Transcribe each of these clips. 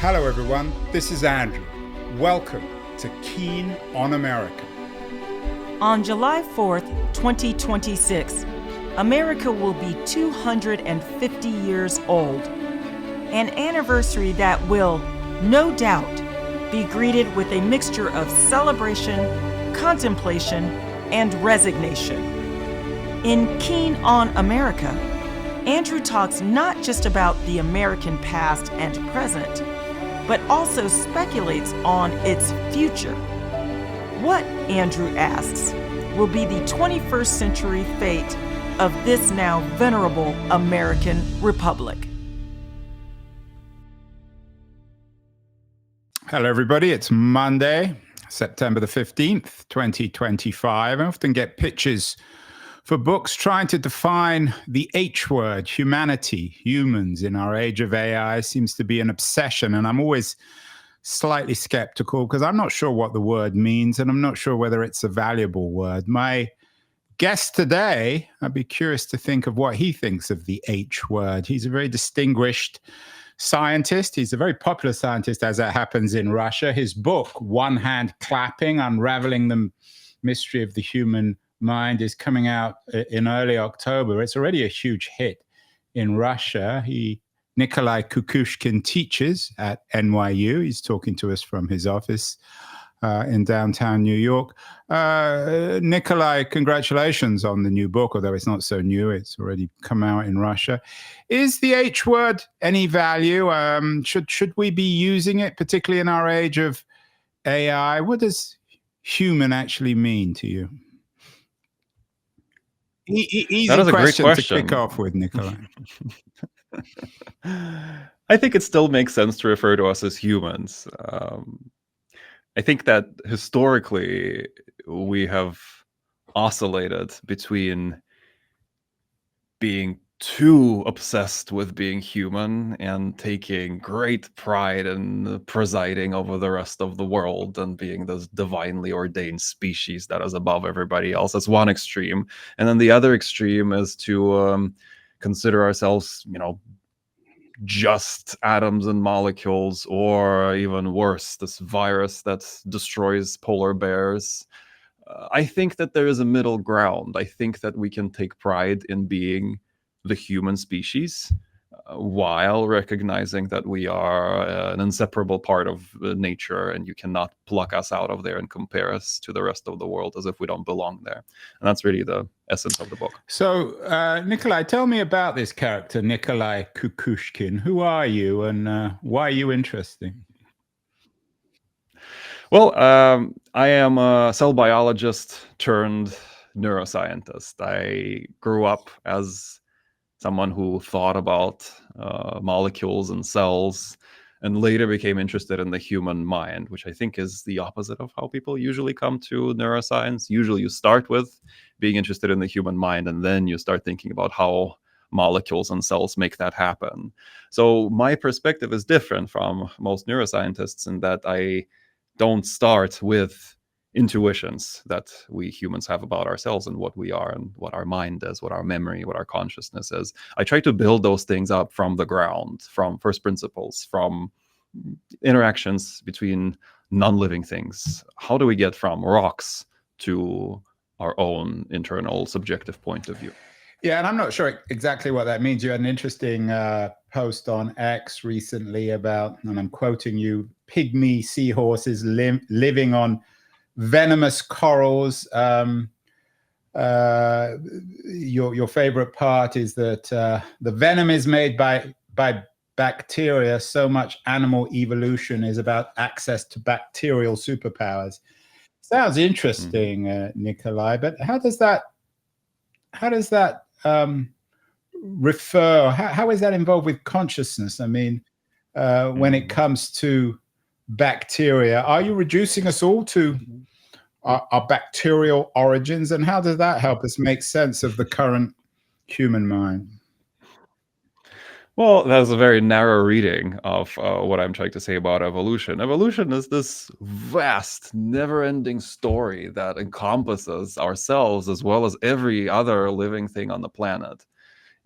Hello everyone, this is Andrew. Welcome to Keen on America. On July 4th, 2026, America will be 250 years old. An anniversary that will, no doubt, be greeted with a mixture of celebration, contemplation, and resignation. In Keen on America, Andrew talks not just about the American past and present, but also speculates on its future. What, Andrew asks, will be the 21st century fate of this now venerable American republic? Hello everybody, it's Monday, September the 15th, 2025. I often get pitches for books trying to define the H word, humanity, humans in our age of AI seems to be an obsession. And I'm always slightly skeptical because I'm not sure what the word means and I'm not sure whether it's a valuable word. My guest today, I'd be curious to think of what he thinks of the H word. He's a very distinguished scientist. He's a very popular scientist, as it happens in Russia. His book, One Hand Clapping, Unraveling the Mystery of the Human Mind, is coming out in early October. It's already a huge hit in Russia. Nikolay Kukushkin teaches at NYU. He's talking to us from his office in downtown New York. Nikolay, congratulations on the new book, although it's not so new. It's already come out in Russia. Is the H word any value? Should we be using it, particularly in our age of AI? What does human actually mean to you? Easy That is a great question to kick off with, Nikolay. I think it still makes sense to refer to us as humans. I think that historically we have oscillated between being too obsessed with being human and taking great pride in presiding over the rest of the world and being this divinely ordained species that is above everybody else. That's one extreme. And then the other extreme is to consider ourselves, just atoms and molecules, or even worse, this virus that destroys polar bears. I think that there is a middle ground. I think that we can take pride in being the human species while recognizing that we are an inseparable part of nature, and you cannot pluck us out of there and compare us to the rest of the world as if we don't belong there. And that's really the essence of the book. So, Nikolay, tell me about this character, Nikolay Kukushkin. Who are you and why are you interesting? Well, I am a cell biologist turned neuroscientist. I grew up as someone who thought about molecules and cells, and later became interested in the human mind, which I think is the opposite of how people usually come to neuroscience. Usually you start with being interested in the human mind, and then you start thinking about how molecules and cells make that happen. So my perspective is different from most neuroscientists in that I don't start with intuitions that we humans have about ourselves and what we are and what our mind is, what our memory, what our consciousness is. I try to build those things up from the ground, from first principles, from interactions between non-living things. How do we get from rocks to our own internal subjective point of view? Yeah, and I'm not sure exactly what that means. You had an interesting post on X recently about, and I'm quoting you, pygmy seahorses living on venomous corals. Your favorite part is that the venom is made by bacteria. So much animal evolution is about access to bacterial superpowers. Sounds interesting, Nikolay, but how does that refer? How is that involved with consciousness? I mean, when it comes to bacteria, are you reducing us all to our bacterial origins, and how does that help us make sense of the current human mind? Well, that's a very narrow reading of what I'm trying to say about evolution. Evolution is this vast, never-ending story that encompasses ourselves as well as every other living thing on the planet.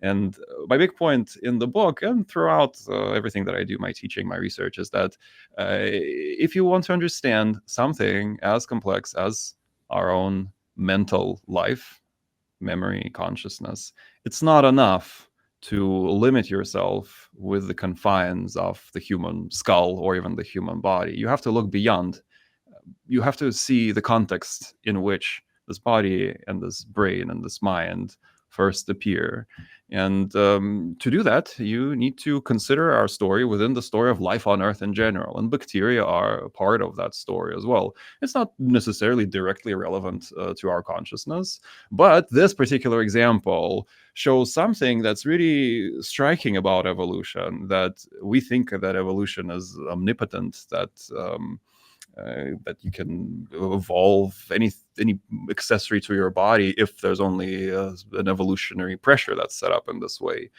And my big point in the book and throughout everything that I do, my teaching, my research, is that if you want to understand something as complex as our own mental life, memory, consciousness, it's not enough to limit yourself with the confines of the human skull or even the human body. You have to look beyond. You have to see the context in which this body and this brain and this mind first appear. And to do that, you need to consider our story within the story of life on Earth in general. And bacteria are a part of that story as well. It's not necessarily directly relevant to our consciousness, but this particular example shows something that's really striking about evolution, that we think that evolution is omnipotent, that you can evolve any accessory to your body if there's only an evolutionary pressure that's set up in this way.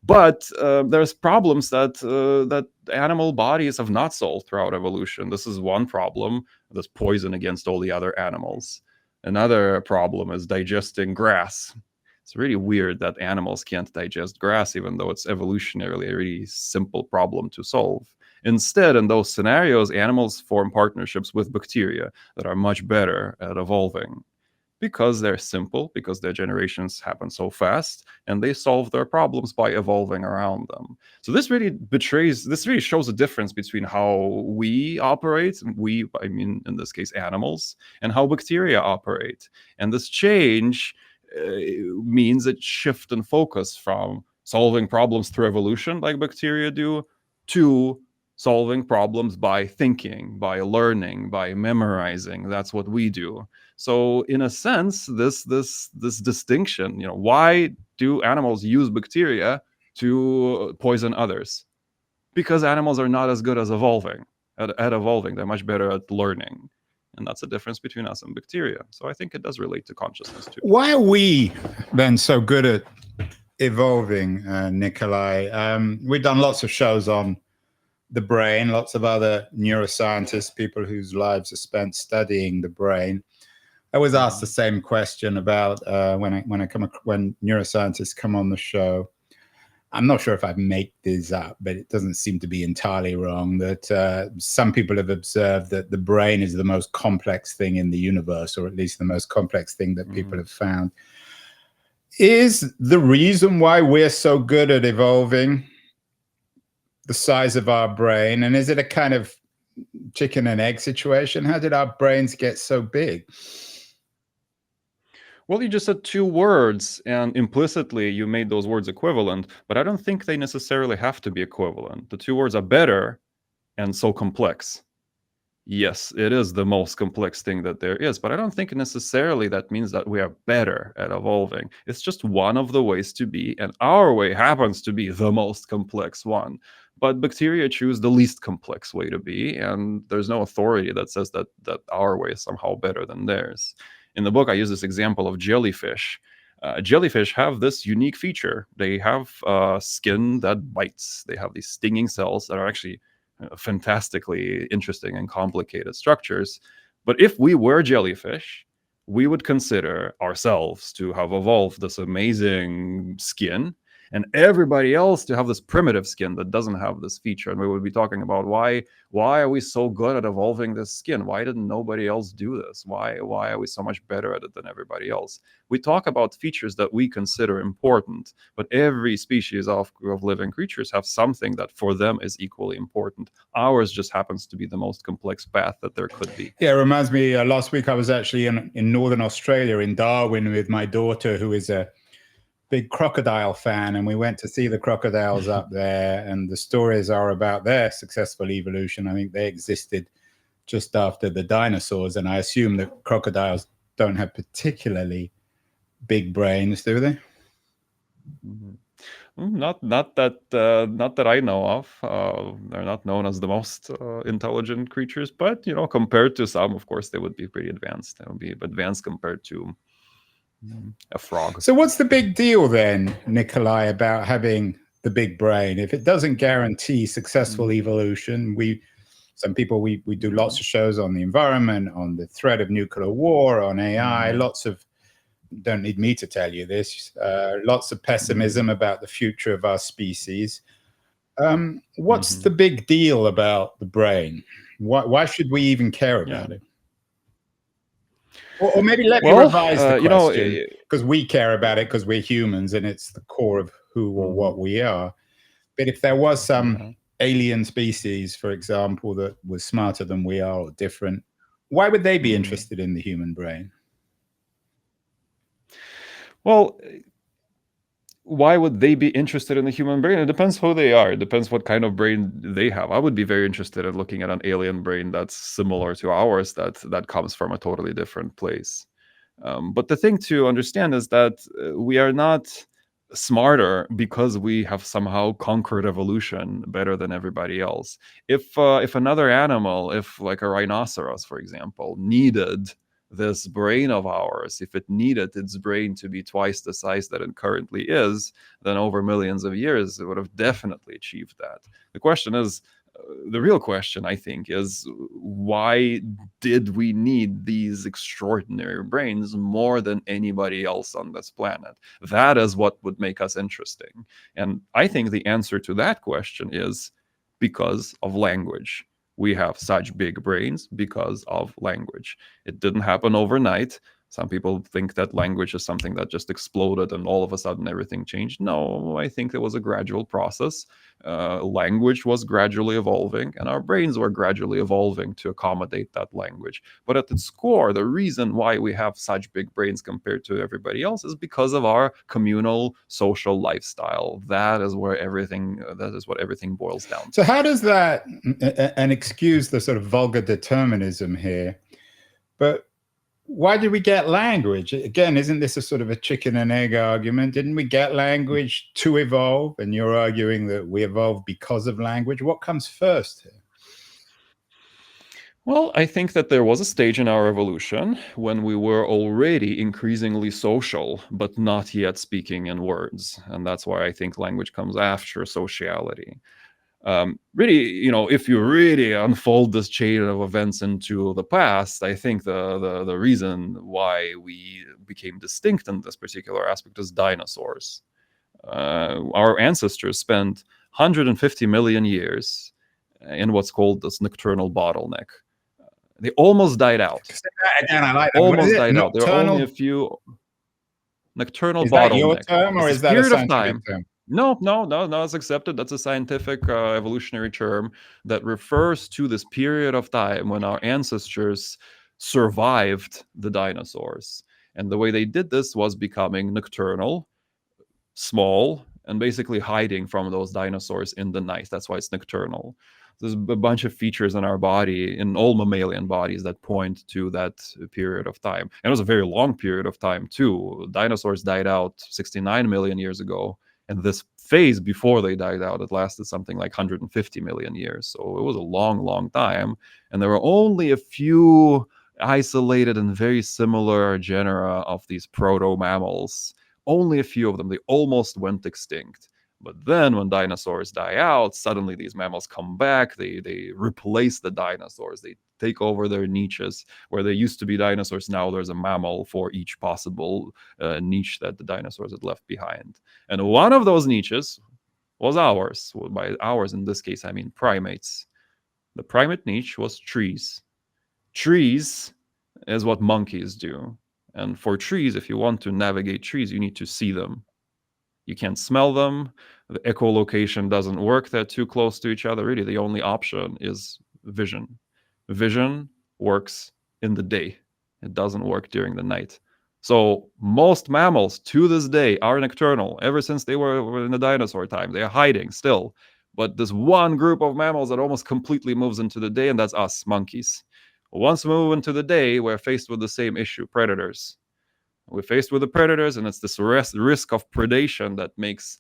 But there's problems that animal bodies have not solved throughout evolution. This is one problem. There's poison against all the other animals. Another problem is digesting grass. It's really weird that animals can't digest grass, even though it's evolutionarily a really simple problem to solve. Instead, in those scenarios, animals form partnerships with bacteria that are much better at evolving because they're simple, because their generations happen so fast, and they solve their problems by evolving around them. So this really shows a difference between how we operate, I mean, in this case, animals, and how bacteria operate. And this change means a shift in focus from solving problems through evolution, like bacteria do, to solving problems by thinking, by learning, by memorizing. That's what we do. So in a sense, this distinction, why do animals use bacteria to poison others? Because animals are not as good as evolving. At evolving, they're much better at learning. And that's the difference between us and bacteria. So I think it does relate to consciousness too. Why are we then so good at evolving, Nikolay? We've done lots of shows on the brain, lots of other neuroscientists, people whose lives are spent studying the brain. I always ask the same question about when neuroscientists come on the show. I'm not sure if I make these up, but it doesn't seem to be entirely wrong that some people have observed that the brain is the most complex thing in the universe, or at least the most complex thing that people have found. Is the reason why we're so good at evolving the size of our brain? And is it a kind of chicken and egg situation? How did our brains get so big? Well, you just said two words, and implicitly you made those words equivalent, but I don't think they necessarily have to be equivalent. The two words are better and so complex. Yes, it is the most complex thing that there is, but I don't think necessarily that means that we are better at evolving. It's just one of the ways to be, and our way happens to be the most complex one. But bacteria choose the least complex way to be, and there's no authority that says that our way is somehow better than theirs. In the book, I use this example of jellyfish. Jellyfish have this unique feature. They have skin that bites. They have these stinging cells that are actually fantastically interesting and complicated structures. But if we were jellyfish, we would consider ourselves to have evolved this amazing skin, and everybody else to have this primitive skin that doesn't have this feature. And we would be talking about why are we so good at evolving this skin? Why didn't nobody else do this? Why are we so much better at it than everybody else? We talk about features that we consider important, but every species of living creatures have something that for them is equally important. Ours just happens to be the most complex path that there could be. Yeah, it reminds me, last week I was actually in Northern Australia, in Darwin, with my daughter, who is a big crocodile fan, and we went to see the crocodiles up there, and the stories are about their successful evolution. I think they existed just after the dinosaurs, and I assume that crocodiles don't have particularly big brains, do they? Not that I know of. They're not known as the most intelligent creatures, but compared to some, of course, they would be pretty advanced. They would be advanced compared to a frog. So what's the big deal then, Nikolay, about having the big brain? If it doesn't guarantee successful evolution, we do lots of shows on the environment, on the threat of nuclear war, on AI, lots of don't need me to tell you this. Lots of pessimism about the future of our species. What's the Mhm. big deal about the brain? Why should we even care Yeah. about it? Or maybe let me Well, revise the you know, question, because we care about it because we're humans and it's the core of who or mhm, what we are. But if there was some yeah. alien species, for example, that was smarter than we are or different, why would they be Mhm. interested in the human brain? Well, why would they be interested in the human brain? It depends who they are. It depends what kind of brain they have. I would be very interested in looking at an alien brain that's similar to ours, that comes from a totally different place. But the thing to understand is that we are not smarter because we have somehow conquered evolution better than everybody else. If another animal, if like a rhinoceros, for example, needed this brain of ours, if it needed its brain to be twice the size that it currently is, then over millions of years it would have definitely achieved that. The question is, the real question, I think, is why did we need these extraordinary brains more than anybody else on this planet? That is what would make us interesting. And I think the answer to that question is because of language. We have such big brains because of language. It didn't happen overnight. Some people think that language is something that just exploded and all of a sudden everything changed. No, I think it was a gradual process. Language was gradually evolving, and our brains were gradually evolving to accommodate that language. But at its core, the reason why we have such big brains compared to everybody else is because of our communal social lifestyle. That is where everything. That is what everything boils down So to. how does that, and excuse the sort of vulgar determinism here, but why did we get language? Again, isn't this a sort of a chicken and egg argument? Didn't we get language to evolve? And you're arguing that we evolved because of language. What comes first here? Well, I think that there was a stage in our evolution when we were already increasingly social, but not yet speaking in words. And that's why I think language comes after sociality. Really, if you really unfold this chain of events into the past, I think the reason why we became distinct in this particular aspect is dinosaurs. Our ancestors spent 150 million years in what's called this nocturnal bottleneck. They almost died out. Say that again. I like that. What is Almost it? died out. There are only a Nocturnal? few nocturnal Is that your bottleneck. term It's or this is that a period of scientific time. term? No, no, no, no, it's accepted. That's a scientific evolutionary term that refers to this period of time when our ancestors survived the dinosaurs. And the way they did this was becoming nocturnal, small, and basically hiding from those dinosaurs in the night. That's why it's nocturnal. There's a bunch of features in our body, in all mammalian bodies, that point to that period of time. And it was a very long period of time, too. Dinosaurs died out 69 million years ago. And this phase before they died out, it lasted something like 150 million years. So it was a long, long time. And there were only a few isolated and very similar genera of these proto mammals, only a few of them. They almost went extinct. But then when dinosaurs die out, suddenly these mammals come back. They replace the dinosaurs. They take over their niches. Where there used to be dinosaurs, now there's a mammal for each possible niche that the dinosaurs had left behind. And one of those niches was ours. Well, by ours, in this case, I mean primates. The primate niche was trees. Trees is what monkeys do. And for trees, if you want to navigate trees, you need to see them. You can't smell them. The echolocation doesn't work. They're too close to each other. Really, the only option is vision. Vision works in the day, it doesn't work during the night. So most mammals to this day are nocturnal. Ever since they were in the dinosaur time, they are hiding still. But this one group of mammals that almost completely moves into the day, and that's us, monkeys. Once we move into the day, we're faced with the same issue: predators. We're faced with the predators, and it's this risk of predation that makes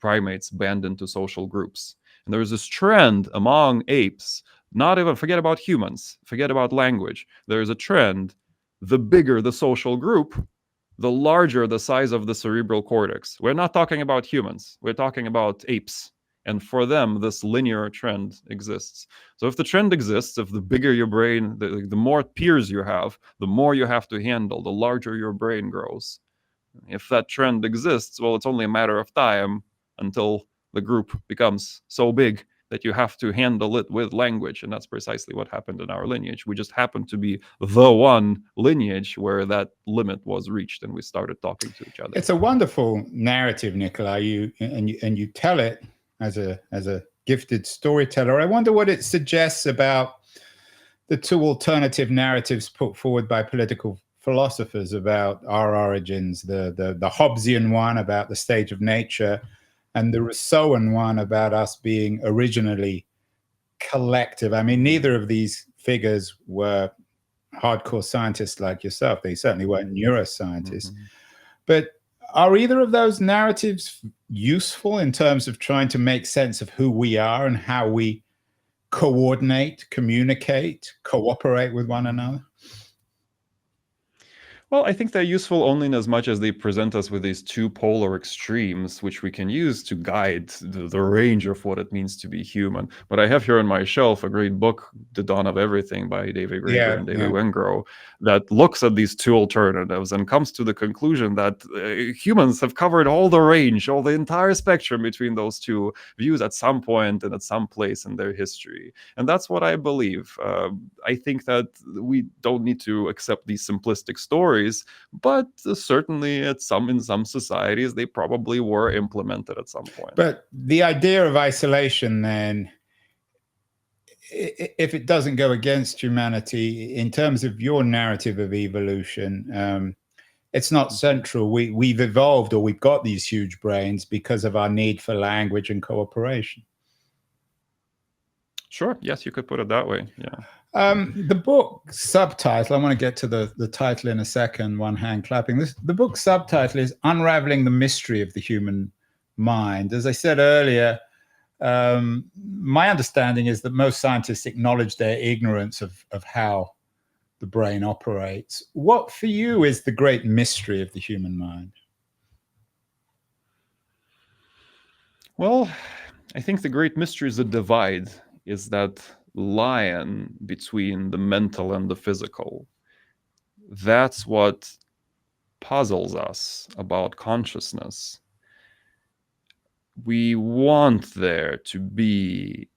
primates band into social groups. And there's this trend among apes, not even forget about humans, forget about language. There's a trend: the bigger the social group, the larger the size of the cerebral cortex. We're not talking about humans, we're talking about apes. And for them, this linear trend exists. So if the trend exists, if the bigger your brain, the more peers you have to handle, the larger your brain grows. If that trend exists, well, it's only a matter of time until the group becomes so big that you have to handle it with language. And that's precisely what happened in our lineage. We just happened to be the one lineage where that limit was reached and we started talking to each other. It's a wonderful narrative, Nikolay. You tell it as a gifted storyteller. I wonder what it suggests about the two alternative narratives put forward by political philosophers about our origins, the Hobbesian one about the state of nature, and the Rousseauan one about us being originally collective. I mean, neither of these figures were hardcore scientists like yourself. They certainly weren't neuroscientists. But are either of those narratives useful in terms of trying to make sense of who we are and how we coordinate, communicate, cooperate with one another? Well, I think they're useful only in as much as they present us with these two polar extremes, which we can use to guide the range of what it means to be human. But I have here on my shelf a great book, The Dawn of Everything by David Graeber and David Wengrow, that looks at these two alternatives and comes to the conclusion that humans have covered all the range, all the entire spectrum between those two views at some point and at some place in their history. And that's what I believe. I think that we don't need to accept these simplistic stories, but certainly in some societies they probably were implemented at some point. But the idea of isolation, then, if it doesn't go against humanity in terms of your narrative of evolution, it's not central. We've evolved, or we've got these huge brains because of our need for language and cooperation. Sure. Yes, you could put it that way. Yeah. The book subtitle, I want to get to the title in a second, one hand clapping. The book subtitle is Unraveling the Mystery of the Human Mind. As I said earlier, my understanding is that most scientists acknowledge their ignorance of how the brain operates. What for you is the great mystery of the human mind? Well, I think the great mystery is the divide, is that line between the mental and the physical. That's what puzzles us about consciousness. We want there to be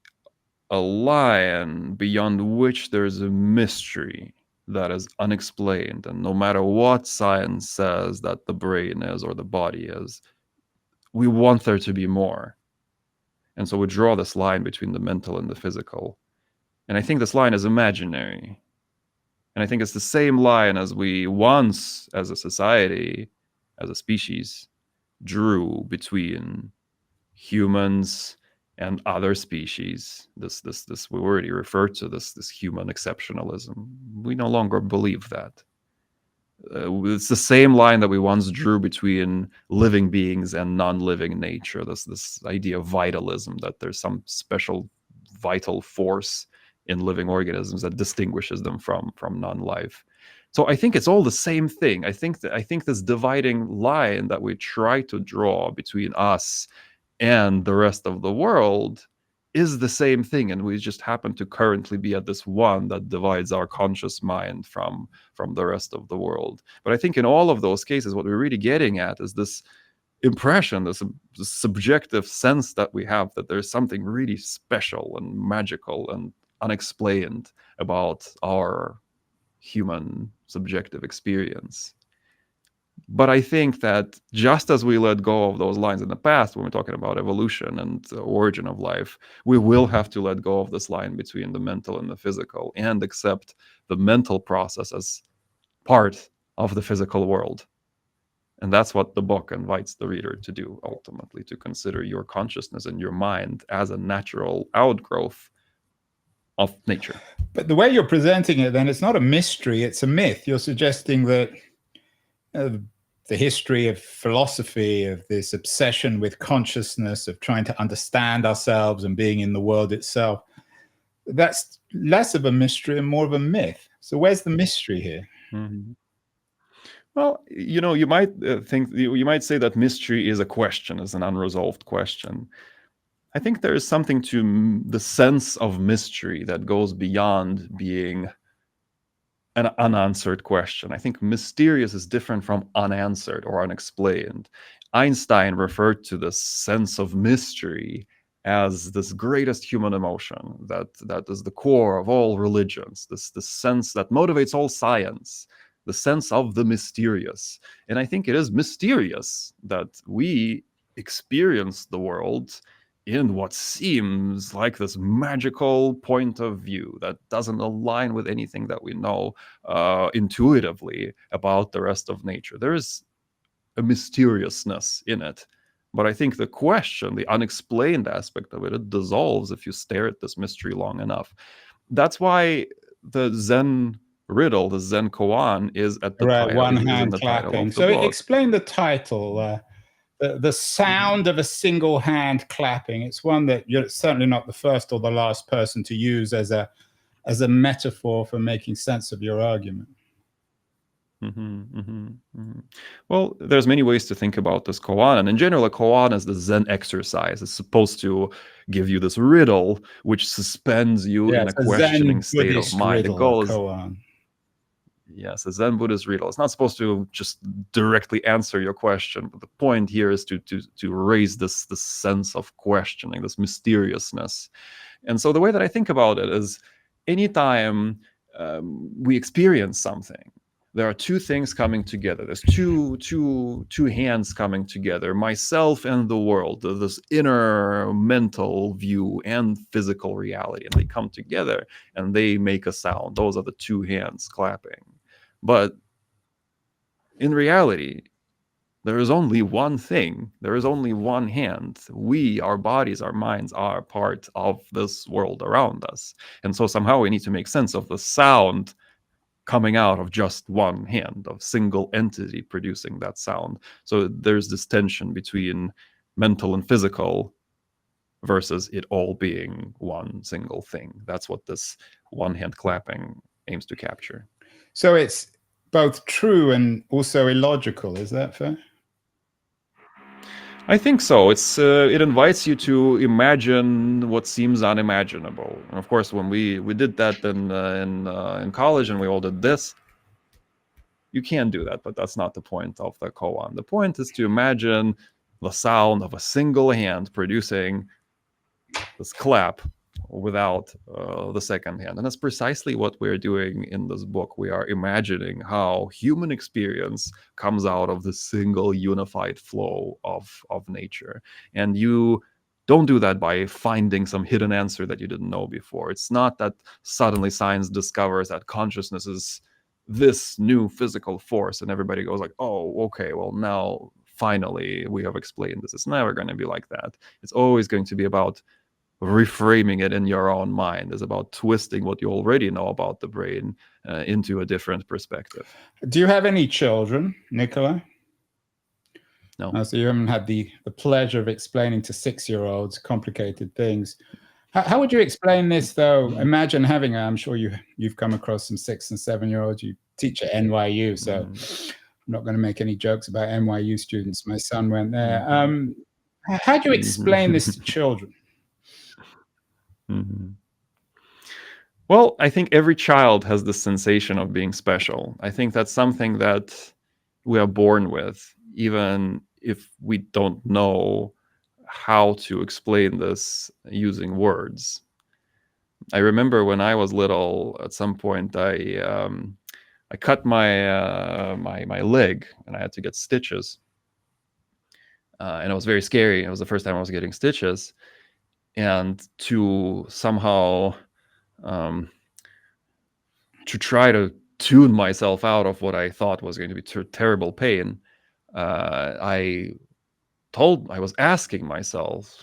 a line beyond which there's a mystery that is unexplained. And no matter what science says that the brain is or the body is, we want there to be more. And so we draw this line between the mental and the physical. And I think this line is imaginary. And I think it's the same line as we once, as a society, as a species, drew between humans and other species. This we already referred to this human exceptionalism. We no longer believe that. It's the same line that we once drew between living beings and non-living nature. This idea of vitalism, that there's some special vital force in living organisms that distinguishes them from non-life. So I think it's all the same thing. I think this dividing line that we try to draw between us and the rest of the world is the same thing, and we just happen to currently be at this one that divides our conscious mind from the rest of the world. But I think in all of those cases, what we're really getting at is this impression, this subjective sense that we have that there's something really special and magical and unexplained about our human subjective experience. But I think that just as we let go of those lines in the past, when we're talking about evolution and the origin of life, we will have to let go of this line between the mental and the physical and accept the mental process as part of the physical world. And that's what the book invites the reader to do, ultimately, to consider your consciousness and your mind as a natural outgrowth of nature. But the way you're presenting it, then, it's not a mystery, it's a myth. You're suggesting that the history of philosophy, of this obsession with consciousness, of trying to understand ourselves and being in the world itself, that's less of a mystery and more of a myth. So where's the mystery here? Mm-hmm. Well, you might think, you might say that mystery is a question, is an unresolved question. I think there is something to the sense of mystery that goes beyond being an unanswered question. I think mysterious is different from unanswered or unexplained. Einstein referred to the sense of mystery as this greatest human emotion that is the core of all religions, this sense that motivates all science, the sense of the mysterious. And I think it is mysterious that we experience the world in what seems like this magical point of view that doesn't align with anything that we know intuitively about the rest of nature. There is a mysteriousness in it. But I think the question, the unexplained aspect of it, it dissolves if you stare at this mystery long enough. That's why the Zen riddle, the Zen koan, is at the Right, title. one Is in hand the title clapping. of the So book. explain the title. The sound of a single hand clapping. It's one that you're certainly not the first or the last person to use as a metaphor for making sense of your argument. Well, there's many ways to think about this koan, and in general, a koan is the Zen exercise. It's supposed to give you this riddle, which suspends you in a questioning state of mind. The goal is koan. Yes, a Zen Buddhist riddle. It's not supposed to just directly answer your question, but the point here is to raise this sense of questioning, this mysteriousness. And so the way that I think about it is, anytime we experience something, there are two things coming together. There's two hands coming together, myself and the world, this inner mental view and physical reality, and they come together and they make a sound. Those are the two hands clapping. But in reality, there is only one thing. There is only one hand. We, our bodies, our minds are part of this world around us. And so somehow we need to make sense of the sound coming out of just one hand, of single entity producing that sound. So there's this tension between mental and physical versus it all being one single thing. That's what this one hand clapping aims to capture. So it's both true and also illogical. Is that fair? I think so. It invites you to imagine what seems unimaginable. And of course, when we did that in college, and we all did this, you can do that, but that's not the point of the koan. The point is to imagine the sound of a single hand producing this clap without the second hand. And that's precisely what we're doing in this book. We are imagining how human experience comes out of the single unified flow of nature. And you don't do that by finding some hidden answer that you didn't know before. It's not that suddenly science discovers that consciousness is this new physical force and everybody goes like, oh, okay, well, now finally we have explained this. It's never going to be like that. It's always going to be about reframing it in your own mind. Is about twisting what you already know about the brain into a different perspective. Do you have any children, Nikolay? No. So you haven't had the pleasure of explaining to 6-year-olds complicated things. How would you explain this, though? Imagine having, I'm sure you've come across some 6 and 7-year-olds. You teach at NYU, so I'm not going to make any jokes about NYU students. My son went there. How do you explain this to children? Well, I think every child has the sensation of being special. I think that's something that we are born with, even if we don't know how to explain this using words. I remember when I was little, at some point, I cut my my leg, and I had to get stitches, and it was very scary. It was the first time I was getting stitches. And to somehow to try to tune myself out of what I thought was going to be terrible pain, I was asking myself,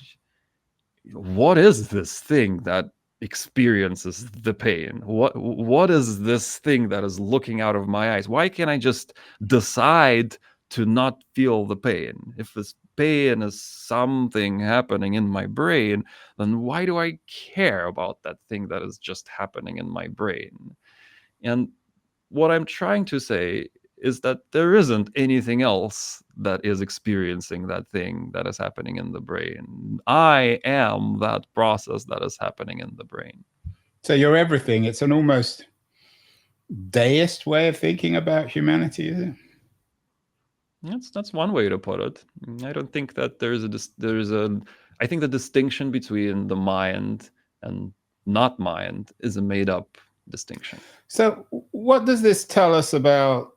what is this thing that experiences the pain? What is this thing that is looking out of my eyes? Why can't I just decide to not feel the pain? If this pain is something happening in my brain, then why do I care about that thing that is just happening in my brain? And what I'm trying to say is that there isn't anything else that is experiencing that thing that is happening in the brain. I am that process that is happening in the brain. So you're everything. It's an almost deist way of thinking about humanity, is it? That's one way to put it. I don't think that I think the distinction between the mind and not mind is a made up distinction. So what does this tell us about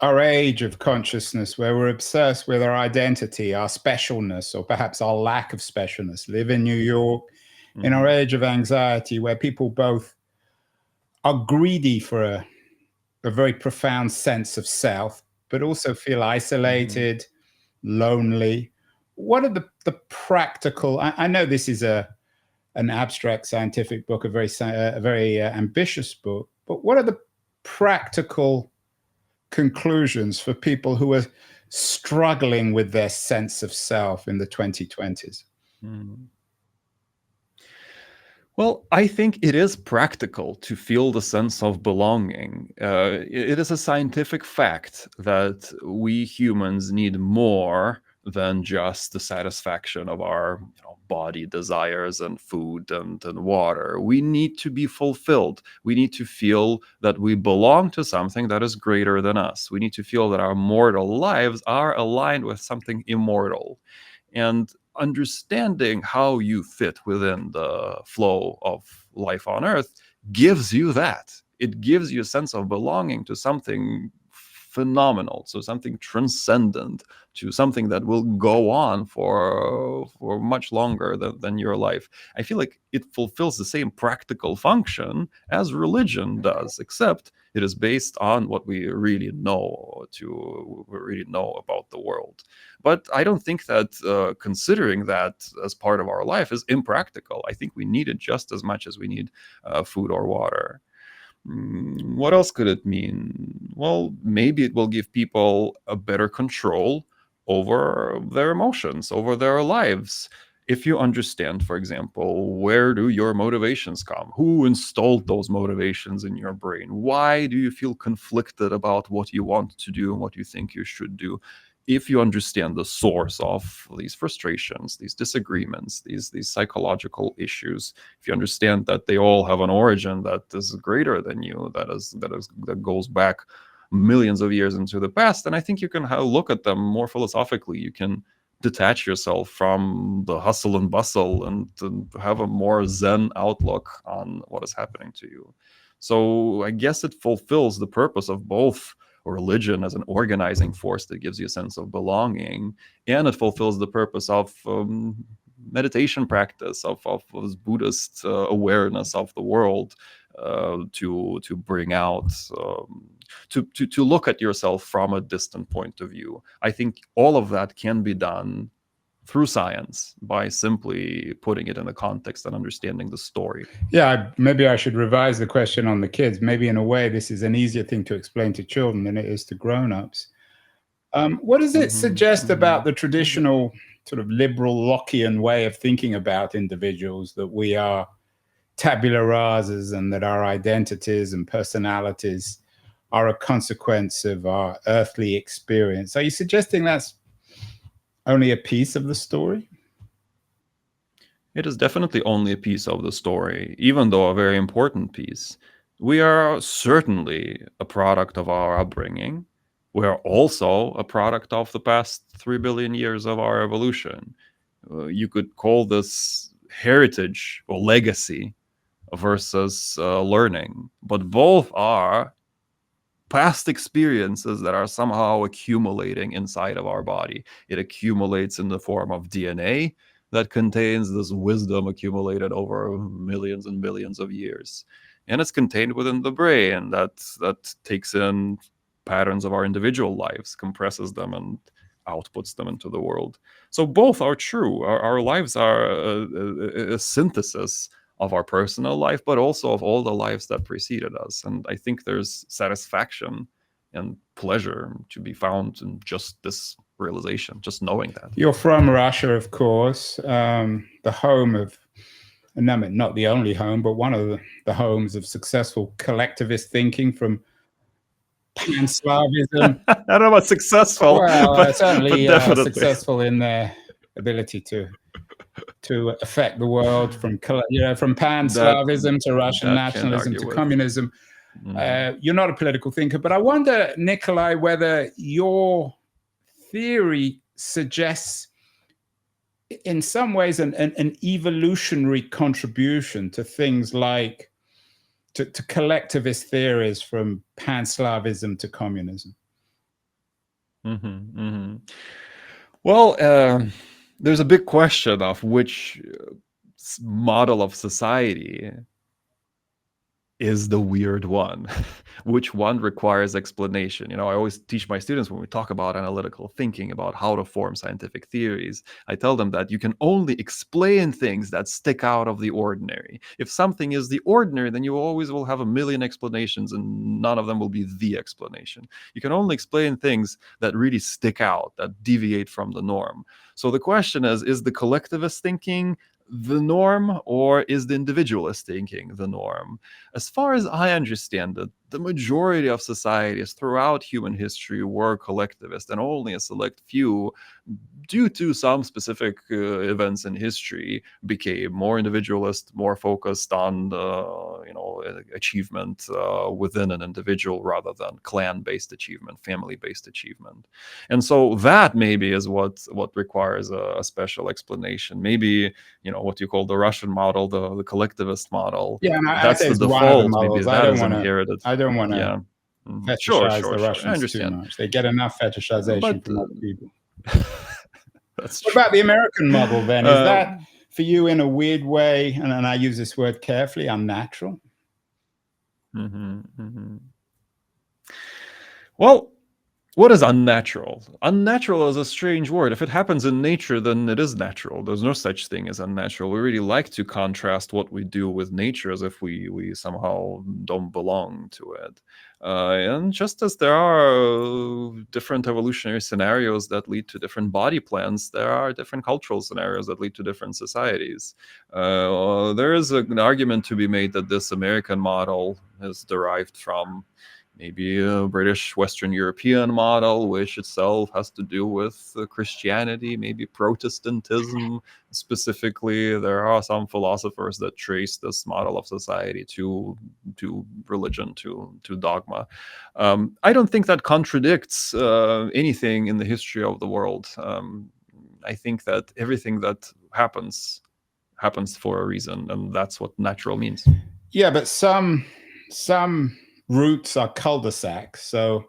our age of consciousness, where we're obsessed with our identity, our specialness, or perhaps our lack of specialness? Live in New York, in our age of anxiety, where people both are greedy for a very profound sense of self, but also feel isolated, lonely. What are the practical? I know this is an abstract scientific book, a very ambitious book, but what are the practical conclusions for people who are struggling with their sense of self in the 2020s? Well, I think it is practical to feel the sense of belonging. It is a scientific fact that we humans need more than just the satisfaction of our body desires and food and water. We need to be fulfilled. We need to feel that we belong to something that is greater than us. We need to feel that our mortal lives are aligned with something immortal. And understanding how you fit within the flow of life on Earth gives you that. It gives you a sense of belonging to something phenomenal, so something transcendent, to something that will go on for much longer than your life. I feel like it fulfills the same practical function as religion does, except it is based on what we really know about the world. But I don't think that considering that as part of our life is impractical. I think we need it just as much as we need food or water. What else could it mean? Well, maybe it will give people a better control over their emotions, over their lives. If you understand, for example, where do your motivations come? Who installed those motivations in your brain? Why do you feel conflicted about what you want to do and what you think you should do? If you understand the source of these frustrations, these disagreements, these psychological issues, if you understand that they all have an origin that is greater than you, that goes back millions of years into the past, then I think you can look at them more philosophically. You can detach yourself from the hustle and bustle and have a more zen outlook on what is happening to you. So I guess it fulfills the purpose of both religion as an organizing force that gives you a sense of belonging, and it fulfills the purpose of meditation practice, of Buddhist awareness of the world, to bring out to look at yourself from a distant point of view. I think all of that can be done through science by simply putting it in a context and understanding the story. Yeah, maybe I should revise the question on the kids. Maybe in a way, this is an easier thing to explain to children than it is to grown-ups. What does it suggest about the traditional sort of liberal Lockean way of thinking about individuals, that we are tabula rasas and that our identities and personalities are a consequence of our earthly experience? Are you suggesting that's only a piece of the story? It is definitely only a piece of the story, even though a very important piece. We are certainly a product of our upbringing. We are also a product of the past 3 billion years of our evolution. You could call this heritage or legacy versus learning, but both are past experiences that are somehow accumulating inside of our body. It accumulates in the form of DNA that contains this wisdom accumulated over millions and billions of years. And it's contained within the brain that takes in patterns of our individual lives, compresses them, and outputs them into the world. So both are true. Our lives are a synthesis of our personal life, but also of all the lives that preceded us. And I think there's satisfaction and pleasure to be found in just this realization, just knowing that. You're from Russia, of course, the home of, no, not the only home, but one of the homes of successful collectivist thinking from pan-Slavism. I don't know about successful, Well, but certainly definitely. successful in their ability to affect the world from from That pan-Slavism to Russian can't nationalism argue to with. communism. Mhm. You're not a political thinker, but I wonder, Nikolay, whether your theory suggests, in some ways, an evolutionary contribution to things like to collectivist theories from pan-Slavism to communism. Mhm, mhm. Well, there's a big question of which model of society is the weird one. Which one requires explanation? I always teach my students, when we talk about analytical thinking, about how to form scientific theories, I tell them that you can only explain things that stick out of the ordinary. If something is the ordinary, then you always will have a million explanations and none of them will be the explanation. You can only explain things that really stick out, that deviate from the norm. So the question is the collectivist thinking the norm, or is the individualist thinking the norm? As far as I understand it, the majority of societies throughout human history were collectivist, and only a select few, due to some specific events in history, became more individualist, more focused on achievement within an individual rather than clan-based achievement, family-based achievement. And so that maybe is what requires a special explanation. Maybe what you call the Russian model, the collectivist model. Yeah, and I That's say the it's one of the default. Maybe models. that is inherited. I don't want to Yeah. Mhm. Sure, fetishize sure, the sure. I Russians too understand. much. They get enough fetishization But from other people. that's What true. about the American model then? Is that Um, for you, in a weird way, and I use this word carefully, unnatural? mhm, mhm. Well, what is unnatural? Unnatural is a strange word. If it happens in nature, then it is natural. There's no such thing as unnatural. We really like to contrast what we do with nature as if we somehow don't belong to it. And just as there are different evolutionary scenarios that lead to different body plans, there are different cultural scenarios that lead to different societies. There is an argument to be made that this American model is derived from maybe a British Western European model, which itself has to do with Christianity, maybe Protestantism specifically. There are some philosophers that trace this model of society to religion, to dogma. I don't think that contradicts anything in the history of the world. I think that everything that happens for a reason, and that's what natural means. Yeah, but some routes are cul-de-sacs. So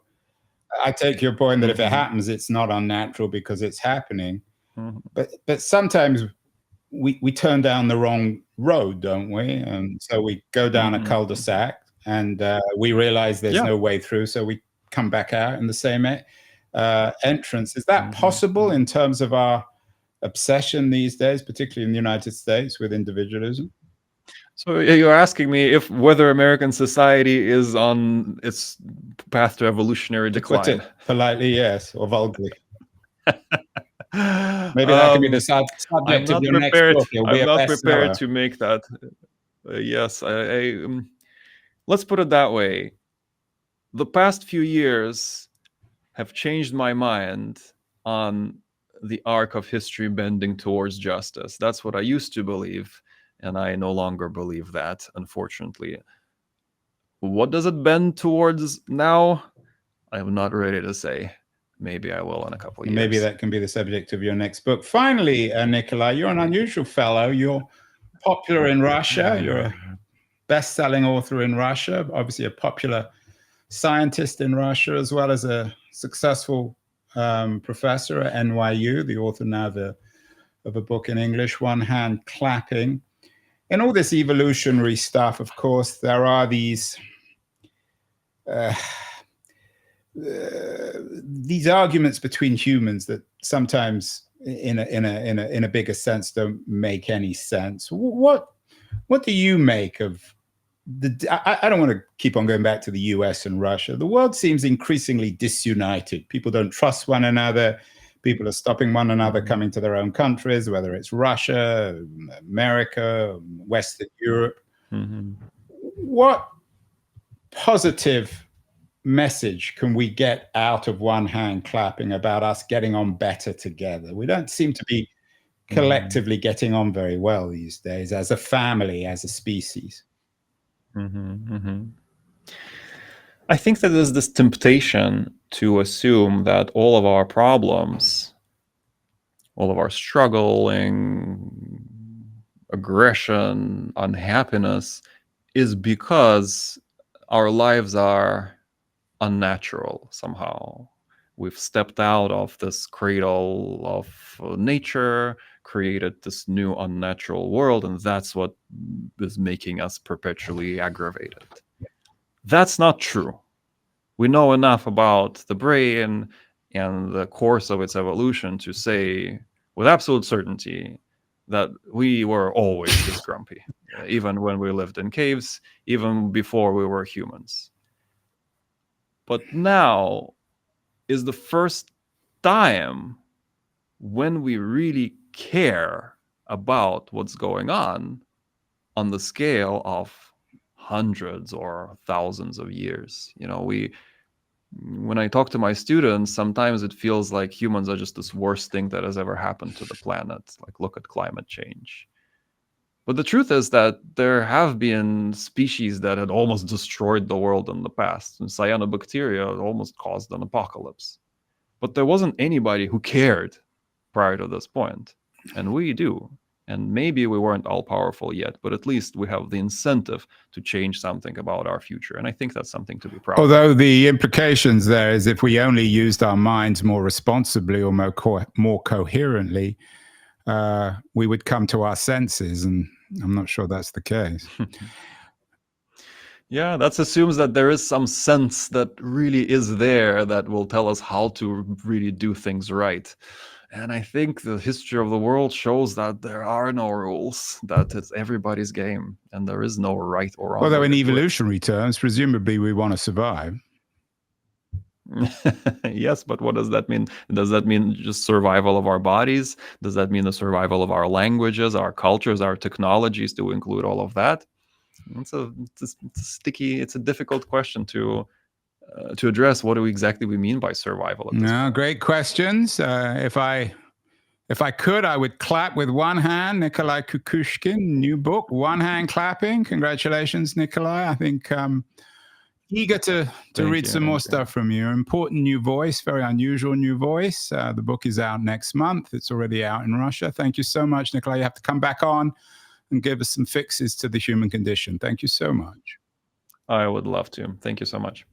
I take your point that if it Mhm. happens, it's not unnatural because it's happening. Mhm. But sometimes we turn down the wrong road, don't we? And so we go down a Mhm. cul-de-sac, and we realize there's Yeah. no way through, so we come back out in the same entrance. Is that Mhm. possible in terms of our obsession these days, particularly in the United States, with individualism? So you're asking me if whether American society is on its path to evolutionary To put decline. it politely, yes, or vulgarly. Maybe that could be the um, I'm subject of not your next prepared. book. It'll be I'm a not prepared bestseller. to make that. Yes, let's put it that way. The past few years have changed my mind on the arc of history bending towards justice. That's what I used to believe, and I no longer believe that, unfortunately. What does it bend towards now? I'm not ready to say. Maybe I will in a couple of Maybe years. that can be the subject of your next book. Finally, Nikolay, you're an unusual fellow. You're popular in Russia. You're a best-selling author in Russia, obviously a popular scientist in Russia, as well as a successful professor at NYU, the author now of a book in English, One Hand Clapping. In all this evolutionary stuff, of course, there are uh, these arguments between humans that sometimes, in a bigger sense, don't make any sense. What do you make of I don't want to keep on going back to the US and Russia. The world seems increasingly disunited. People don't trust one another. People are stopping one another Mhm. coming to their own countries, whether it's Russia, America, Western Europe. Mhm. What positive message can we get out of one hand clapping about us getting on better together? We don't seem to be collectively getting on very well these days as a family, as a species. I think that there's this temptation to assume that all of our problems, all of our struggling, aggression, unhappiness is because our lives are unnatural somehow. We've stepped out of this cradle of nature, created this new unnatural world, and that's what is making us perpetually aggravated. That's not true. We know enough about the brain and the course of its evolution to say with absolute certainty that we were always this grumpy, even when we lived in caves, even before we were humans. But now is the first time when we really care about what's going on the scale of hundreds or thousands of years. When I talk to my students, sometimes it feels like humans are just this worst thing that has ever happened to the planet. Like, look at climate change. But the truth is that there have been species that had almost destroyed the world in the past, and cyanobacteria almost caused an apocalypse. But there wasn't anybody who cared prior to this point, and we do. And maybe we weren't all powerful yet, but at least we have the incentive to change something about our future. And I think that's something to be proud of. Although the implications there is if we only used our minds more responsibly or more coherently, we would come to our senses. And I'm not sure that's the case. Yeah, that assumes that there is some sense that really is there that will tell us how to really do things right. And I think the history of the world shows that there are no rules, that it's everybody's game, and there is no right or wrong. Although in evolutionary terms, presumably we want to survive. Yes, but what does that mean? Does that mean just survival of our bodies? Does that mean the survival of our languages, our cultures, our technologies, to include all of that? It's a sticky, it's a difficult question to address. What do exactly we mean by survival? No, great questions. If I could, I would clap with one hand. Nikolay Kukushkin, new book, One Hand Clapping. Congratulations, Nikolay. I think eager to read some more stuff from you. Important new voice, very unusual new voice. The book is out next month. It's already out in Russia. Thank you so much, Nikolay. You have to come back on and give us some fixes to the human condition. Thank you so much. I would love to. Thank you so much.